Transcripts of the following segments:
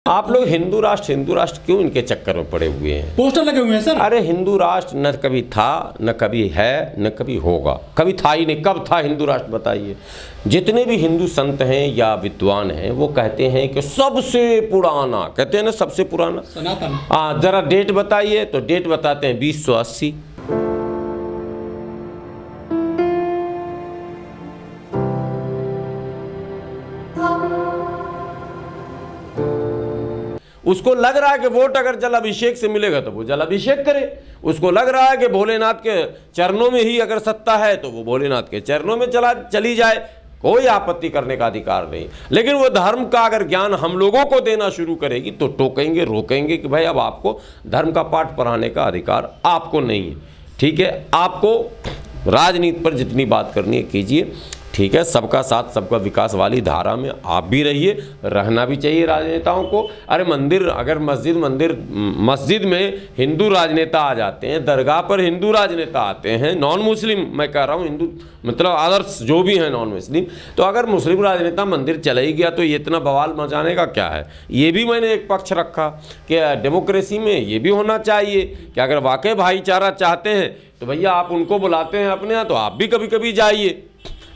आप लोग हिंदू राष्ट्र क्यों इनके चक्कर में पड़े हुए हैं? पोस्टर लगे हुए हैं सर। अरे हिंदू राष्ट्र न कभी था, न कभी है, न कभी होगा। कभी था ही नहीं। कब था हिंदू राष्ट्र बताइए? जितने भी हिंदू संत हैं या विद्वान हैं वो कहते हैं कि सबसे पुराना, कहते हैं ना सबसे पुराना सनातन। हाँ, जरा डेट बताइए तो डेट बताते हैं 2080। उसको लग रहा है कि वोट अगर जल अभिषेक से मिलेगा तो वो जल अभिषेक करे। उसको लग रहा है कि भोलेनाथ के चरणों में ही अगर सत्ता है तो वो भोलेनाथ के चरणों में चली जाए। कोई आपत्ति करने का अधिकार नहीं। लेकिन वो धर्म का अगर ज्ञान हम लोगों को देना शुरू करेगी तो टोकेंगे, रोकेंगे कि भाई अब आपको धर्म का पाठ पढ़ाने का अधिकार आपको नहीं है। ठीक है, आपको राजनीति पर जितनी बात करनी है कीजिए। ठीक है, सबका साथ सबका विकास वाली धारा में आप भी रहिए, रहना भी चाहिए राजनेताओं को। अरे मंदिर, अगर मस्जिद में हिंदू राजनेता आ जाते हैं, दरगाह पर हिंदू राजनेता आते हैं, नॉन मुस्लिम मैं कह रहा हूँ, हिंदू मतलब अदर्स जो भी हैं नॉन मुस्लिम, तो अगर मुस्लिम राजनेता मंदिर चला ही गया तो ये इतना बवाल मचाने का क्या है? ये भी मैंने एक पक्ष रखा कि डेमोक्रेसी में ये भी होना चाहिए कि अगर वाकई भाईचारा चाहते हैं तो भैया आप उनको बुलाते हैं अपने यहाँ तो आप भी कभी कभी जाइए।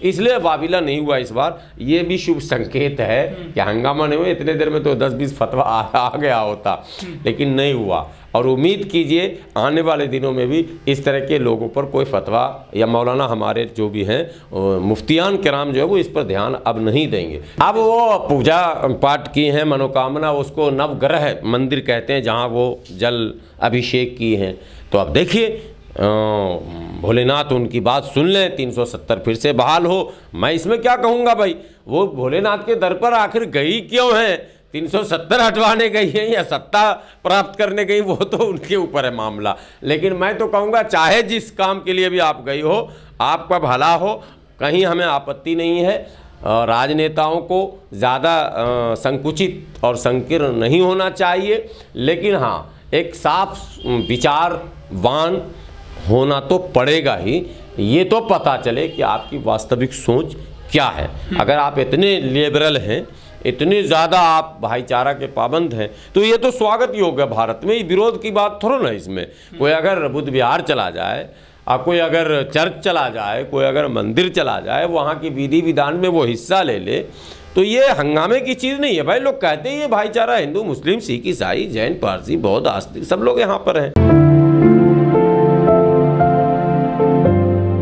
इसलिए वाविला नहीं हुआ इस बार। ये भी शुभ संकेत है कि हंगामा नहीं हुआ। इतने देर में तो 10-20 फतवा आ गया होता, लेकिन नहीं हुआ। और उम्मीद कीजिए आने वाले दिनों में भी इस तरह के लोगों पर कोई फतवा या मौलाना हमारे जो भी हैं मुफ्तियान किराम जो है वो इस पर ध्यान अब नहीं देंगे। अब वो पूजा पाठ की हैं, मनोकामना, उसको नवग्रह मंदिर कहते हैं जहाँ वो जल अभिषेक की हैं। तो अब देखिए भोलेनाथ उनकी बात सुन लें, 370 फिर से बहाल हो। मैं इसमें क्या कहूँगा भाई, वो भोलेनाथ के दर पर आखिर गई क्यों हैं? 370 हटवाने गई हैं या सत्ता प्राप्त करने गई, वो तो उनके ऊपर है मामला। लेकिन मैं तो कहूँगा चाहे जिस काम के लिए भी आप गई हो, आपका भला हो, कहीं हमें आपत्ति नहीं है। राजनेताओं को ज़्यादा संकुचित और संकीर्ण नहीं होना चाहिए, लेकिन हाँ एक साफ विचारवान होना तो पड़ेगा ही। ये तो पता चले कि आपकी वास्तविक सोच क्या है। अगर आप इतने लिबरल हैं, इतने ज़्यादा आप भाईचारा के पाबंद हैं, तो ये तो स्वागत योग्य है। भारत में विरोध की बात थोड़ा ना इसमें। कोई अगर बुद्ध विहार चला जाए, कोई अगर चर्च चला जाए, कोई अगर मंदिर चला जाए, वहाँ की विधि विधान में वो हिस्सा ले ले, तो ये हंगामे की चीज़ नहीं है भाई। लोग कहते हैं ये भाईचारा हिंदू मुस्लिम सिख ईसाई जैन पारसी बौद्ध आस्तिक सब लोग यहाँ पर हैं।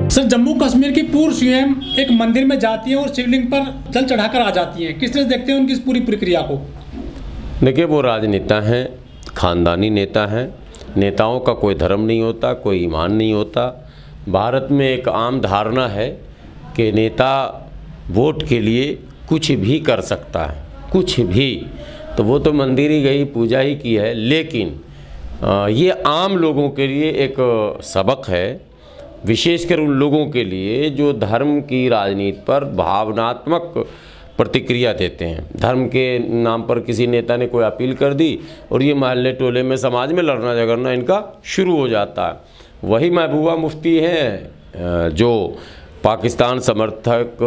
सर, जम्मू कश्मीर की पूर्व सीएम एक मंदिर में जाती है और शिवलिंग पर जल चढ़ाकर आ जाती हैं। किस तरह से देखते हैं उनकी इस पूरी प्रक्रिया को? देखिए, वो राजनेता हैं, खानदानी नेता हैं। नेताओं का कोई धर्म नहीं होता, कोई ईमान नहीं होता। भारत में एक आम धारणा है कि नेता वोट के लिए कुछ भी कर सकता है, कुछ भी। तो वो तो मंदिर ही गई, पूजा ही की है। लेकिन ये आम लोगों के लिए एक सबक है, विशेषकर उन लोगों के लिए जो धर्म की राजनीति पर भावनात्मक प्रतिक्रिया देते हैं। धर्म के नाम पर किसी नेता ने कोई अपील कर दी और ये मोहल्ले टोले में समाज में लड़ना झगड़ना इनका शुरू हो जाता है। वही महबूबा मुफ्ती हैं जो पाकिस्तान समर्थक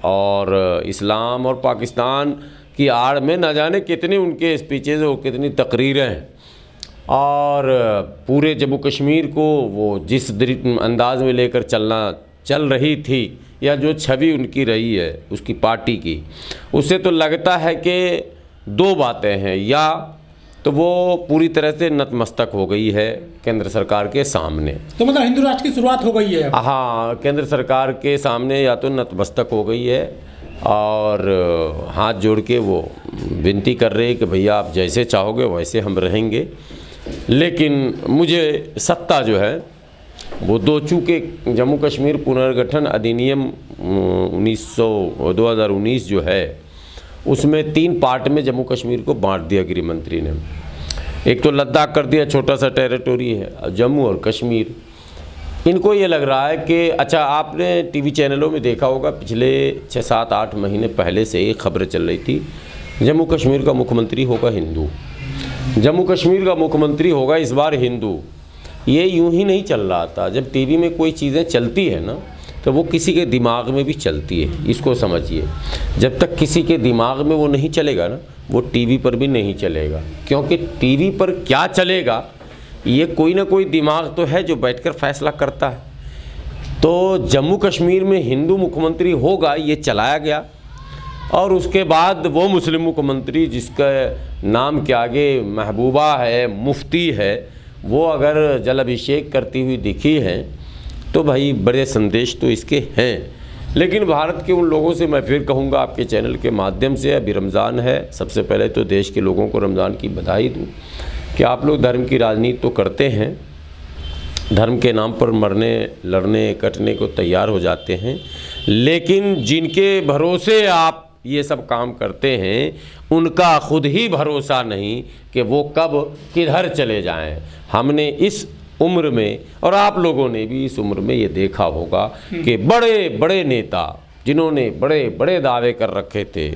और इस्लाम और पाकिस्तान की आड़ में न जाने कितने उनके स्पीचेज और कितनी तकरीरें हैं, और पूरे जम्मू कश्मीर को वो जिस अंदाज में लेकर चल रही थी या जो छवि उनकी रही है उसकी पार्टी की, उससे तो लगता है कि दो बातें हैं। या तो वो पूरी तरह से नतमस्तक हो गई है केंद्र सरकार के सामने, तो मतलब हिंदू राष्ट्र की शुरुआत हो गई है। हाँ, केंद्र सरकार के सामने या तो नतमस्तक हो गई है और हाथ जोड़ के वो विनती कर रहे हैं कि भैया आप जैसे चाहोगे वैसे हम रहेंगे। लेकिन मुझे सत्ता जो है वो चूँकि जम्मू कश्मीर पुनर्गठन अधिनियम 2019 जो है उसमें 3 पार्ट में जम्मू कश्मीर को बांट दिया गृह मंत्री ने। एक तो लद्दाख कर दिया, छोटा सा टेरिटोरी है, जम्मू और कश्मीर। इनको ये लग रहा है कि अच्छा, आपने टीवी चैनलों में देखा होगा पिछले 6-7-8 महीने पहले से एक खबरें चल रही थी, जम्मू कश्मीर का मुख्यमंत्री होगा हिंदू, जम्मू कश्मीर का मुख्यमंत्री होगा इस बार हिंदू। ये यूं ही नहीं चल रहा था। जब टीवी में कोई चीज़ें चलती है ना तो वो किसी के दिमाग में भी चलती है, इसको समझिए। जब तक किसी के दिमाग में वो नहीं चलेगा ना, वो टीवी पर भी नहीं चलेगा, क्योंकि टीवी पर क्या चलेगा ये कोई ना कोई दिमाग तो है जो बैठकर फैसला करता है। तो जम्मू कश्मीर में हिंदू मुख्यमंत्री होगा ये चलाया गया, और उसके बाद वो मुस्लिम मुख्यमंत्री जिसका नाम के आगे महबूबा है, मुफ्ती है, वो अगर जल अभिषेक करती हुई दिखी है तो भाई बड़े संदेश तो इसके हैं। लेकिन भारत के उन लोगों से मैं फिर कहूँगा आपके चैनल के माध्यम से, अभी रमज़ान है, सबसे पहले तो देश के लोगों को रमज़ान की बधाई दूँ कि आप लोग धर्म की राजनीति तो करते हैं, धर्म के नाम पर मरने लड़ने कटने को तैयार हो जाते हैं, लेकिन जिनके भरोसे आप ये सब काम करते हैं उनका खुद ही भरोसा नहीं कि वो कब किधर चले जाएं। हमने इस उम्र में, और आप लोगों ने भी इस उम्र में ये देखा होगा कि बड़े बड़े नेता जिन्होंने बड़े बड़े दावे कर रखे थे,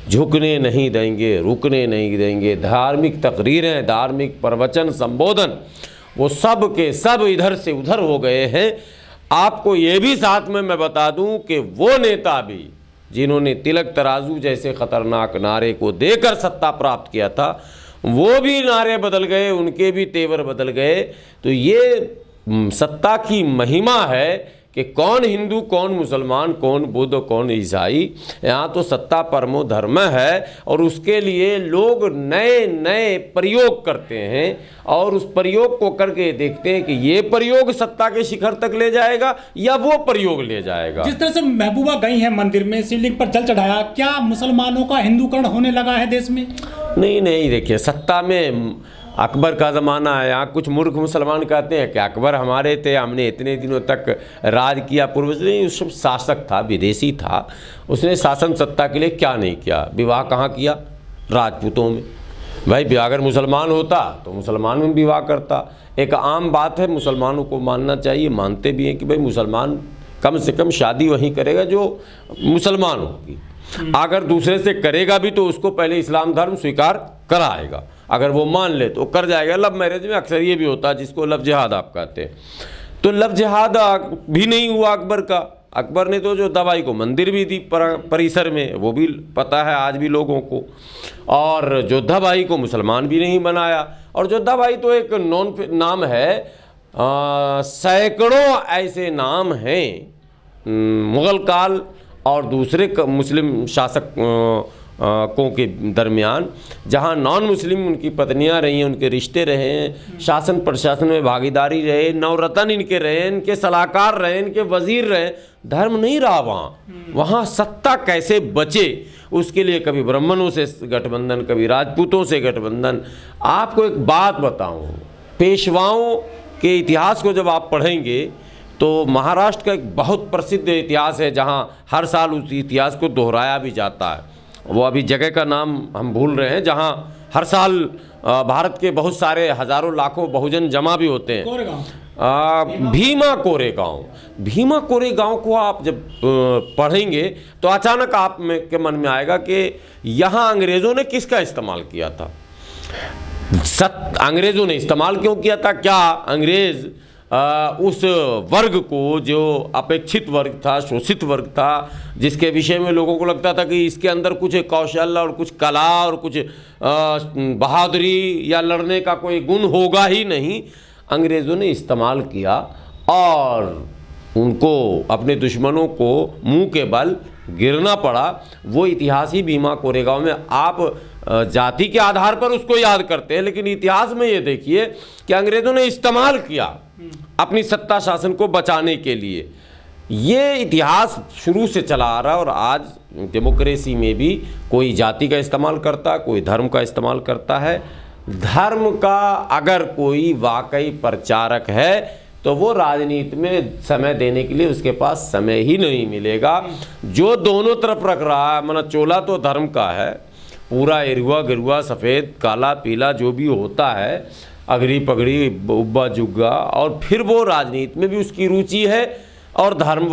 झुकने नहीं देंगे, रुकने नहीं देंगे, धार्मिक तकरीरें, धार्मिक प्रवचन, संबोधन, वो सब के सब इधर से उधर हो गए हैं। आपको ये भी साथ में मैं बता दूं कि वो नेता भी जिन्होंने तिलक तराजू जैसे खतरनाक नारे को देकर सत्ता प्राप्त किया था, वो भी नारे बदल गए, उनके भी तेवर बदल गए। तो ये सत्ता की महिमा है कि कौन हिंदू, कौन मुसलमान, कौन बुद्ध, कौन ईसाई, यहाँ तो सत्ता परमो धर्म है, और उसके लिए लोग नए नए प्रयोग करते हैं और उस प्रयोग को करके देखते हैं कि ये प्रयोग सत्ता के शिखर तक ले जाएगा या वो प्रयोग ले जाएगा। जिस तरह से महबूबा गई है मंदिर में, शिवलिंग पर जल चढ़ाया, क्या मुसलमानों का हिंदूकरण होने लगा है देश में? नहीं, देखिए, सत्ता में अकबर का ज़माना है। यहाँ कुछ मूर्ख मुसलमान कहते हैं कि अकबर हमारे थे, हमने इतने दिनों तक राज किया, पूर्वज नहीं, उस समय शासक था, विदेशी था, उसने शासन सत्ता के लिए क्या नहीं किया। विवाह कहाँ किया? राजपूतों में। भाई अगर मुसलमान होता तो मुसलमान में विवाह करता। एक आम बात है, मुसलमानों को मानना चाहिए, मानते भी हैं कि भाई मुसलमान कम से कम शादी वहीं करेगा जो मुसलमान होगी, अगर दूसरे से करेगा भी तो उसको पहले इस्लाम धर्म स्वीकार कराएगा, अगर वो मान ले तो कर जाएगा। लव मैरिज में अक्सर ये भी होता है जिसको लव जिहाद आप कहते हैं। तो लव जिहाद भी नहीं हुआ अकबर का। अकबर ने तो जो दवाई को मंदिर भी दी परिसर में, वो भी पता है आज भी लोगों को, और जोधा भाई को मुसलमान भी नहीं बनाया। और जोधा भाई तो एक नॉन नाम है, सैकड़ों ऐसे नाम हैं मुग़ल काल और दूसरे मुस्लिम शासक को के दरमियान, जहाँ नॉन मुस्लिम उनकी पत्नियां रही हैं, उनके रिश्ते रहे हैं, शासन प्रशासन में भागीदारी रहे, नवरत्न इनके रहे, इनके सलाहकार रहे, इनके वजीर रहे, धर्म नहीं रहा वहाँ सत्ता कैसे बचे उसके लिए कभी ब्राह्मणों से गठबंधन, कभी राजपूतों से गठबंधन। आपको एक बात बताऊँ, पेशवाओं के इतिहास को जब आप पढ़ेंगे तो महाराष्ट्र का एक बहुत प्रसिद्ध इतिहास है जहाँ हर साल उस इतिहास को दोहराया भी जाता है। वो अभी जगह का नाम हम भूल रहे हैं, जहाँ हर साल भारत के बहुत सारे हजारों लाखों बहुजन जमा भी होते हैं। भीमा कोरेगांव। भीमा कोरेगांव को आप जब पढ़ेंगे तो अचानक आप के मन में आएगा कि यहाँ अंग्रेज़ों ने किसका इस्तेमाल किया था। अंग्रेज़ों ने इस्तेमाल क्यों किया था? क्या अंग्रेज़ उस वर्ग को जो अपेक्षित वर्ग था, शोषित वर्ग था, जिसके विषय में लोगों को लगता था कि इसके अंदर कुछ कौशल और कुछ कला और कुछ बहादुरी या लड़ने का कोई गुण होगा ही नहीं, अंग्रेज़ों ने इस्तेमाल किया और उनको, अपने दुश्मनों को मुंह के बल गिरना पड़ा। वो इतिहास ही भीमा कोरेगांव में आप जाति के आधार पर उसको याद करते हैं, लेकिन इतिहास में ये देखिए कि अंग्रेज़ों ने इस्तेमाल किया अपनी सत्ता शासन को बचाने के लिए। ये इतिहास शुरू से चला आ रहा है और आज डेमोक्रेसी में भी कोई जाति का इस्तेमाल करता है, कोई धर्म का इस्तेमाल करता है। धर्म का अगर कोई वाकई प्रचारक है तो वो राजनीति में समय देने के लिए उसके पास समय ही नहीं मिलेगा। जो दोनों तरफ रख रहा है, माना चोला तो धर्म का है, पूरा एरुआ गिरुआ सफ़ेद काला पीला जो भी होता है, अगड़ी पगड़ी उब्बा जुग्गा, और फिर वो राजनीति में भी उसकी रुचि है और धर्म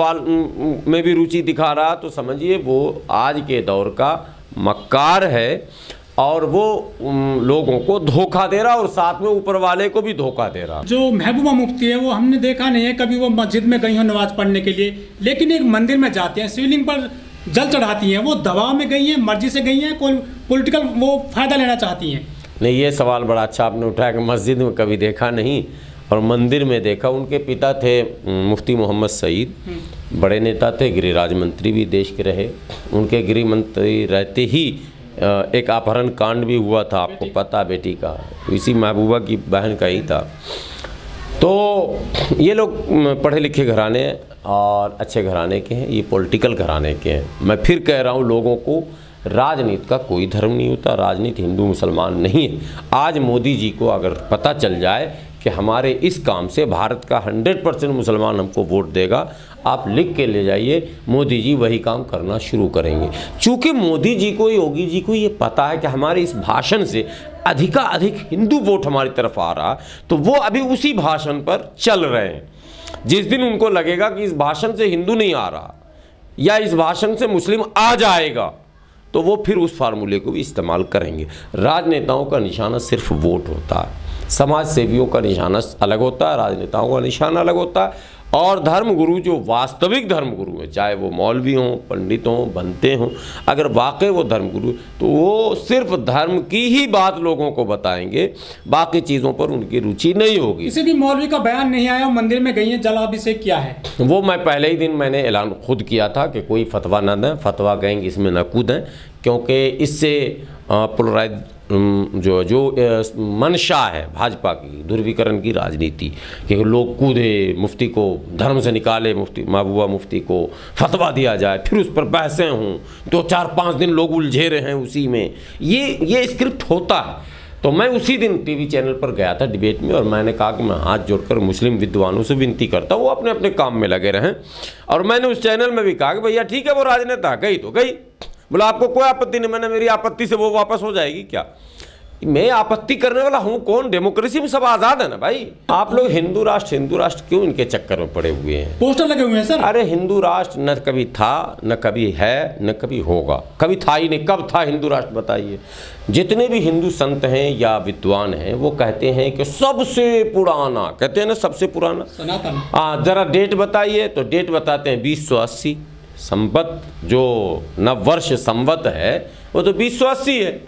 में भी रुचि दिखा रहा, तो समझिए वो आज के दौर का मक्कार है। और वो लोगों को धोखा दे रहा और साथ में ऊपर वाले को भी धोखा दे रहा। जो महबूबा मुफ्ती है वो हमने देखा नहीं है कभी वो मस्जिद में गई हो नमाज पढ़ने के लिए, लेकिन एक मंदिर में जाते हैं, शिवलिंग पर जल चढ़ाती हैं। वो दबाव में गई हैं, मर्जी से गई हैं, कोई पॉलिटिकल वो फ़ायदा लेना चाहती हैं? नहीं, ये सवाल बड़ा अच्छा आपने उठाया कि मस्जिद में कभी देखा नहीं और मंदिर में देखा। उनके पिता थे मुफ्ती मोहम्मद सईद, बड़े नेता थे, गृहराज मंत्री भी देश के रहे। उनके गृह मंत्री रहते ही एक अपहरण कांड भी हुआ था, आपको पता, बेटी का, इसी महबूबा की बहन का ही था। तो ये लोग पढ़े लिखे घराने और अच्छे घराने के हैं, ये पॉलिटिकल घराने के हैं। मैं फिर कह रहा हूँ लोगों को, राजनीति का कोई धर्म नहीं होता, राजनीति हिंदू मुसलमान नहीं है। आज मोदी जी को अगर पता चल जाए कि हमारे इस काम से भारत का 100% मुसलमान हमको वोट देगा, आप लिख के ले जाइए, मोदी जी वही काम करना शुरू करेंगे। चूँकि मोदी जी को, योगी जी को ये पता है कि हमारे इस भाषण से अधिकाधिक हिंदू वोट हमारी तरफ आ रहा, तो वो अभी उसी भाषण पर चल रहे हैं। जिस दिन उनको लगेगा कि इस भाषण से हिंदू नहीं आ रहा या इस भाषण से मुस्लिम आ जाएगा, तो वो फिर उस फार्मूले को भी इस्तेमाल करेंगे। राजनेताओं का निशाना सिर्फ वोट होता है, समाज सेवियों का निशाना अलग होता है, राजनेताओं का निशाना अलग होता है। और धर्मगुरु जो वास्तविक धर्मगुरु है, चाहे वो मौलवी हों, पंडित हों, बनते हों, अगर वाकई वो धर्मगुरु, तो वो सिर्फ धर्म की ही बात लोगों को बताएंगे, बाकी चीज़ों पर उनकी रुचि नहीं होगी। किसी भी मौलवी का बयान नहीं आया, मंदिर में गई है, जलाभिषेक किया है। वो मैं पहले ही दिन मैंने ऐलान खुद किया था कि कोई फतवा न दें, फतवा गैंग इसमें न कूदें, क्योंकि इससे पोलराइज जो मंशा है भाजपा की, ध्रुवीकरण की राजनीति, कि लोग कूदे, मुफ्ती को धर्म से निकाले, मुफ्ती महबूबा मुफ्ती को फतवा दिया जाए, फिर उस पर बहसें हों, 2-4-5 दिन लोग उलझे रहे हैं उसी में, ये स्क्रिप्ट होता है। तो मैं उसी दिन टीवी चैनल पर गया था डिबेट में और मैंने कहा कि मैं हाथ जोड़कर मुस्लिम विद्वानों से विनती करता हूँ वो अपने अपने काम में लगे रहें। और मैंने उस चैनल में भी कहा कि भैया ठीक है, वो राजनेता गई तो गई, बोला आपको कोई आपत्ति नहीं, मैंने मेरी आपत्ति से वो वापस हो जाएगी क्या? मैं आपत्ति करने वाला हूं कौन? डेमोक्रेसी में सब आजाद है ना भाई। आप लोग हिंदू राष्ट्र क्यों इनके चक्कर में पड़े हुए हैं? पोस्टर लगे हुए हैं सर। अरे हिंदू राष्ट्र न कभी था, न कभी है, न कभी होगा, कभी था ही नहीं। कब था हिंदू राष्ट्र बताइए? जितने भी हिंदू संत हैं या विद्वान हैं वो कहते हैं कि सबसे पुराना, कहते हैं ना सबसे पुराना सनातन। हाँ, जरा डेट बताइए, तो डेट बताते हैं 2080। संवत जो नववर्ष संवत है वो तो 2080 है,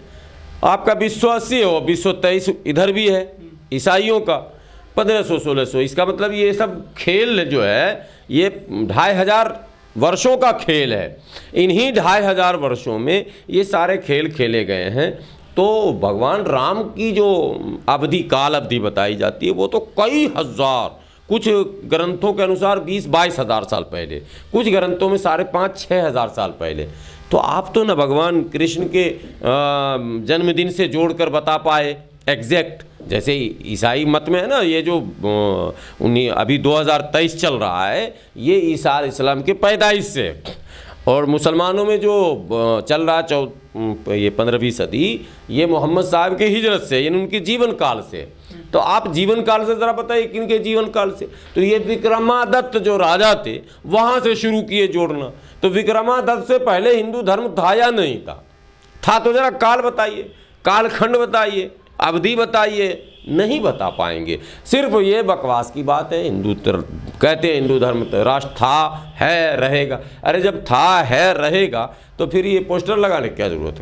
आपका 2080 है, वो 2023 इधर भी है ईसाइयों का 1500-1600। इसका मतलब ये सब खेल जो है ये 2500 वर्षों का खेल है। इन्हीं 2500 वर्षों में ये सारे खेल खेले गए हैं। तो भगवान राम की जो अवधि, काल अवधि बताई जाती है वो तो कई हजार, कुछ ग्रंथों के अनुसार 20-22 हज़ार साल पहले, कुछ ग्रंथों में 5,500-6 हज़ार साल पहले। तो आप तो न भगवान कृष्ण के जन्मदिन से जोड़कर बता पाए एग्जैक्ट, जैसे ईसाई मत में है ना, ये जो अभी 2023 चल रहा है ये ईसा इस्लाम के पैदाइश से, और मुसलमानों में जो चल रहा ये 15वीं सदी, ये मोहम्मद साहब के हिजरत से, यानी उनके जीवन काल से। तो आप जीवन काल से ज़रा बताइए किनके जीवन काल से? तो ये विक्रमादत्त जो राजा थे वहाँ से शुरू किए जोड़ना। तो विक्रमादत्त से पहले हिंदू धर्म था या नहीं था? था तो ज़रा काल बताइए, कालखंड बताइए, अवधि बताइए। नहीं बता पाएंगे, सिर्फ ये बकवास की बात है। हिंदू कहते हैं हिंदू धर्म राष्ट्र था, है, रहेगा। अरे जब था, है, रहेगा तो फिर ये पोस्टर लगाने की क्या ज़रूरत है?